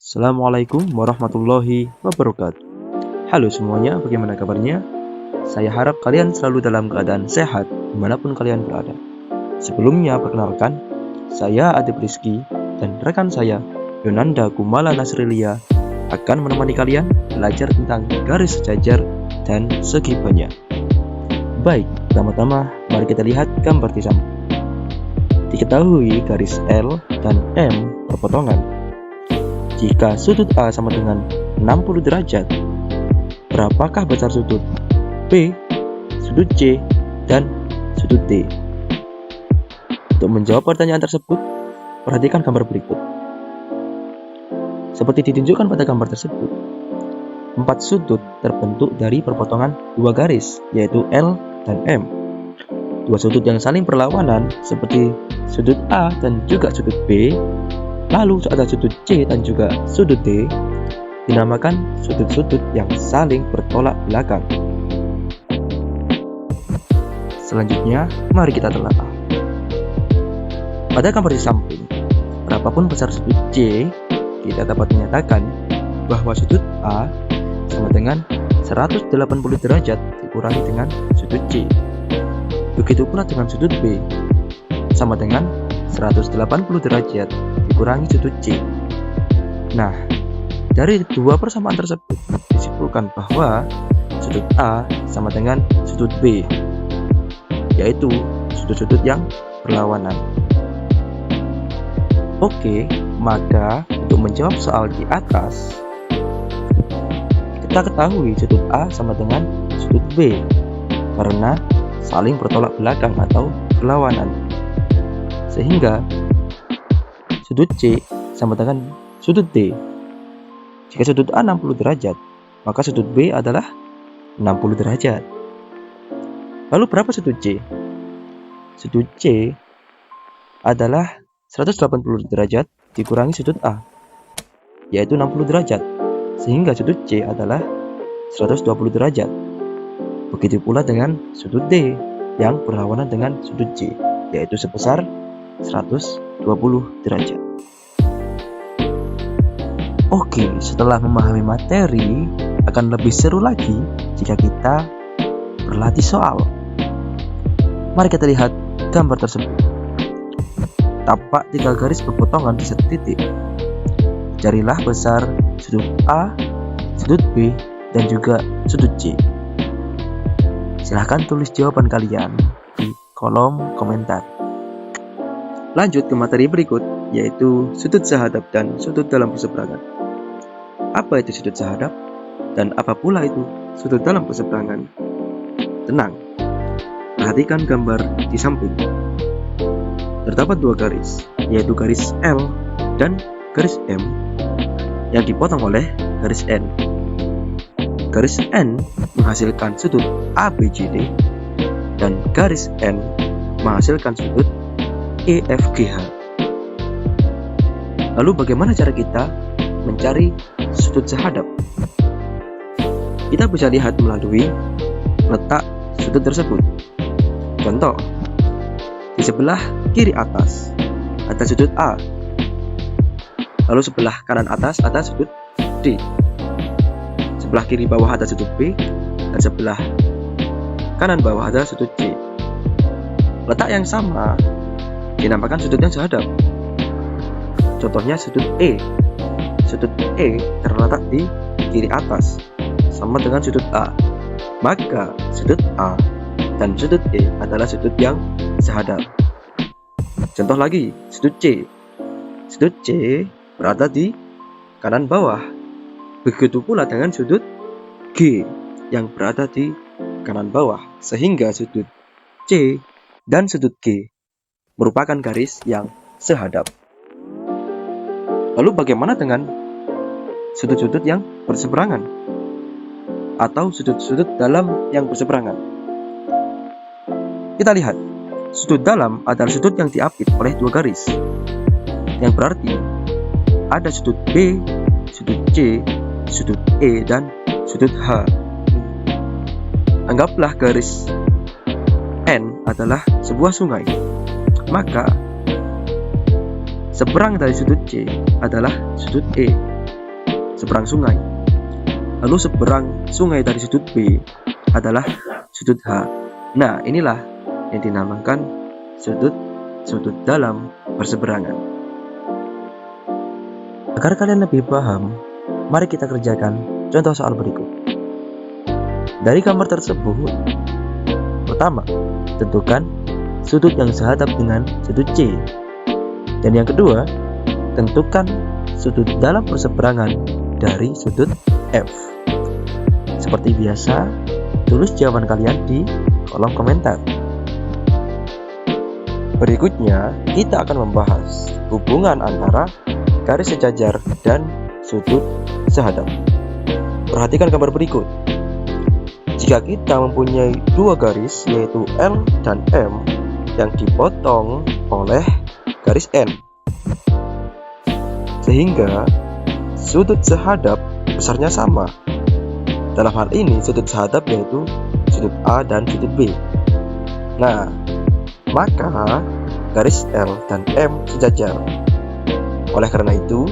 Assalamualaikum warahmatullahi wabarakatuh. Halo semuanya, bagaimana kabarnya? Saya harap kalian selalu dalam keadaan sehat dimanapun kalian berada. Sebelumnya perkenalkan, saya Adib Rizky dan rekan saya Yonanda Kumala Nasrilia akan menemani kalian belajar tentang garis sejajar dan segi banyak. Baik, pertama-tama mari kita lihat gambar di samping. Diketahui garis L dan M berpotongan. Jika sudut A sama dengan 60 derajat, berapakah besar sudut B, sudut C, dan sudut D? Untuk menjawab pertanyaan tersebut, perhatikan gambar berikut. Seperti ditunjukkan pada gambar tersebut, 4 sudut terbentuk dari perpotongan 2 garis, yaitu L dan M. 2 sudut yang saling berlawanan seperti sudut A dan juga sudut B, lalu ada sudut C dan juga sudut D, dinamakan sudut-sudut yang saling bertolak belakang. Selanjutnya, mari kita telaah. Pada gambar di samping, berapapun besar sudut C, kita dapat menyatakan bahwa sudut A sama dengan 180 derajat dikurangi dengan sudut C. Begitu pula dengan sudut B, sama dengan 180 derajat dikurangi sudut C. Nah, dari dua persamaan tersebut disimpulkan bahwa sudut A sama dengan sudut B, yaitu sudut-sudut yang berlawanan. Oke, maka untuk menjawab soal di atas, kita ketahui sudut A sama dengan sudut B karena saling bertolak belakang atau berlawanan. Sehingga sudut C sama dengan sudut D. Jika sudut A 60 derajat, maka sudut B adalah 60 derajat. Lalu berapa sudut C? Sudut C adalah 180 derajat dikurangi sudut A, yaitu 60 derajat. Sehingga sudut C adalah 120 derajat. Begitu pula dengan sudut D yang berlawanan dengan sudut C, yaitu sebesar 120 derajat. Oke, setelah memahami materi, akan lebih seru lagi jika kita berlatih soal. Mari kita lihat gambar tersebut. Tapak 3 garis berpotongan di satu titik. Carilah besar sudut A, sudut B, dan juga sudut C. Silahkan tulis jawaban kalian di kolom komentar. Lanjut ke materi berikut, yaitu sudut sehadap dan sudut dalam perseberangan. Apa itu sudut sehadap? Dan apa pula itu sudut dalam perseberangan? Tenang, perhatikan gambar di samping. Terdapat 2 garis, yaitu garis L dan garis M, yang dipotong oleh garis N. Garis N menghasilkan sudut ABCD dan garis N menghasilkan sudut EFGH. Lalu bagaimana cara kita mencari sudut sehadap? Kita bisa lihat melalui letak sudut tersebut. Contoh, di sebelah kiri atas ada sudut A, lalu sebelah kanan atas ada sudut D. Sebelah kiri bawah ada sudut B, dan sebelah kanan bawah ada sudut C. Letak yang sama dinamakan sudut yang sehadap. Contohnya sudut E. Sudut E terletak di kiri atas, sama dengan sudut A. Maka sudut A dan sudut E adalah sudut yang sehadap. Contoh lagi, sudut C. Sudut C berada di kanan bawah. Begitu pula dengan sudut G yang berada di kanan bawah, sehingga sudut C dan sudut G merupakan garis yang sehadap. Lalu bagaimana dengan sudut-sudut yang berseberangan atau sudut-sudut dalam yang berseberangan? Kita lihat, sudut dalam adalah sudut yang diapit oleh 2 garis, yang berarti ada sudut B, sudut C, sudut E, dan sudut H. Anggaplah garis N adalah sebuah sungai. Maka seberang dari sudut C adalah sudut E. seberang sungai. Lalu seberang sungai dari sudut B adalah sudut H. Nah, inilah yang dinamakan sudut dalam berseberangan. Agar kalian lebih paham, mari kita kerjakan contoh soal berikut. Dari gambar tersebut, pertama, tentukan sudut yang sehadap dengan sudut C. Dan yang kedua, tentukan sudut dalam perseberangan dari sudut F. Seperti biasa, tulis jawaban kalian di kolom komentar. Berikutnya, kita akan membahas hubungan antara garis sejajar dan sudut sehadap. Perhatikan gambar berikut. Jika kita mempunyai dua garis, yaitu L dan M, yang dipotong oleh garis N, sehingga sudut sehadap besarnya sama. Dalam hal ini, sudut sehadap yaitu sudut A dan sudut B. Nah, maka garis L dan M sejajar. Oleh karena itu,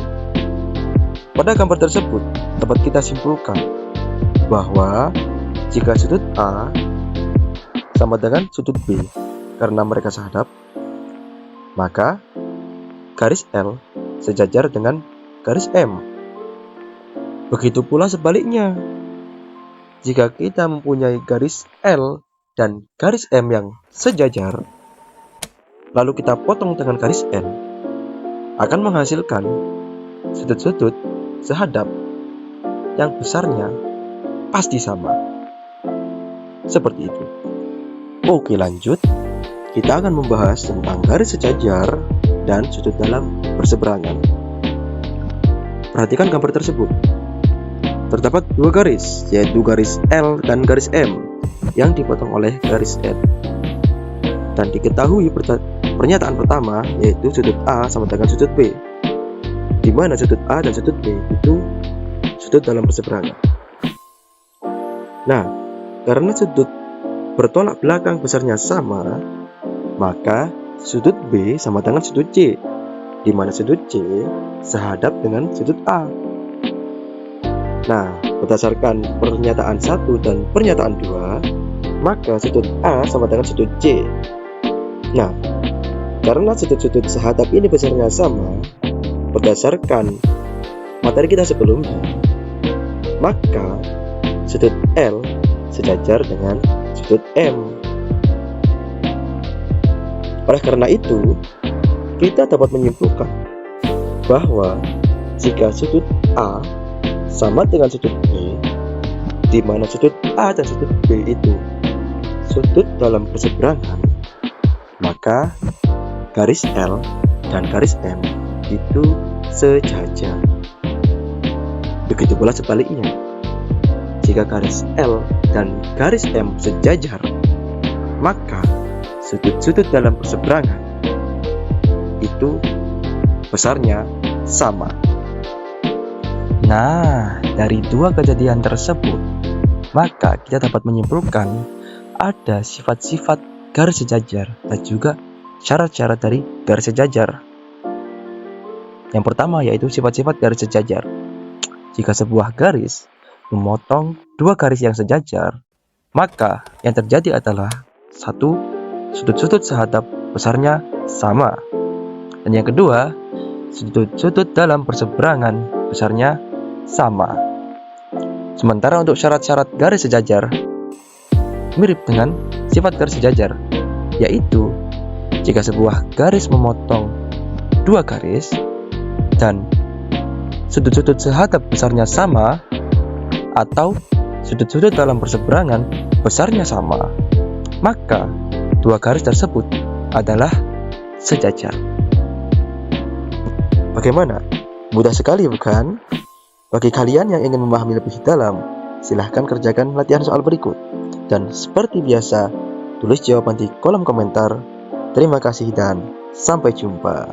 pada gambar tersebut dapat kita simpulkan bahwa jika sudut A sama dengan sudut B karena mereka sehadap, maka garis L sejajar dengan garis M. Begitu pula sebaliknya. Jika kita mempunyai garis L dan garis M yang sejajar, lalu kita potong dengan garis N, akan menghasilkan sudut-sudut sehadap yang besarnya pasti sama. Seperti itu. Oke, lanjut. Kita akan membahas tentang garis sejajar dan sudut dalam berseberangan. Perhatikan gambar tersebut. Terdapat dua garis, yaitu garis L dan garis M yang dipotong oleh garis N. Dan diketahui pernyataan pertama, yaitu sudut A sama dengan sudut B, di mana sudut A dan sudut B itu sudut dalam berseberangan. Nah, karena sudut bertolak belakang besarnya sama, maka sudut B sama dengan sudut C, di mana sudut C sehadap dengan sudut A. Nah, berdasarkan pernyataan 1 dan pernyataan 2, maka sudut A sama dengan sudut C. Nah, karena sudut-sudut sehadap ini besarnya sama, berdasarkan materi kita sebelumnya, maka sudut L sejajar dengan sudut M. Oleh karena itu, kita dapat menyimpulkan bahwa jika sudut A sama dengan sudut B, di mana sudut A dan sudut B itu sudut dalam berseberangan, maka garis L dan garis M itu sejajar. Begitu pula sebaliknya. Jika garis L dan garis M sejajar, maka sudut-sudut dalam berseberangan itu besarnya sama. Nah, dari dua kejadian tersebut, maka kita dapat menyimpulkan ada sifat-sifat garis sejajar dan juga syarat-syarat dari garis sejajar. Yang pertama yaitu sifat-sifat garis sejajar. Jika sebuah garis memotong dua garis yang sejajar, maka yang terjadi adalah satu, sudut-sudut sehadap besarnya sama. Dan yang kedua, sudut-sudut dalam berseberangan besarnya sama. Sementara untuk syarat-syarat garis sejajar mirip dengan sifat garis sejajar, yaitu jika sebuah garis memotong dua garis dan sudut-sudut sehadap besarnya sama, atau sudut-sudut dalam berseberangan besarnya sama, maka dua garis tersebut adalah sejajar. Bagaimana? Mudah sekali bukan? Bagi kalian yang ingin memahami lebih dalam, silahkan kerjakan latihan soal berikut. Dan seperti biasa, tulis jawaban di kolom komentar. Terima kasih dan sampai jumpa.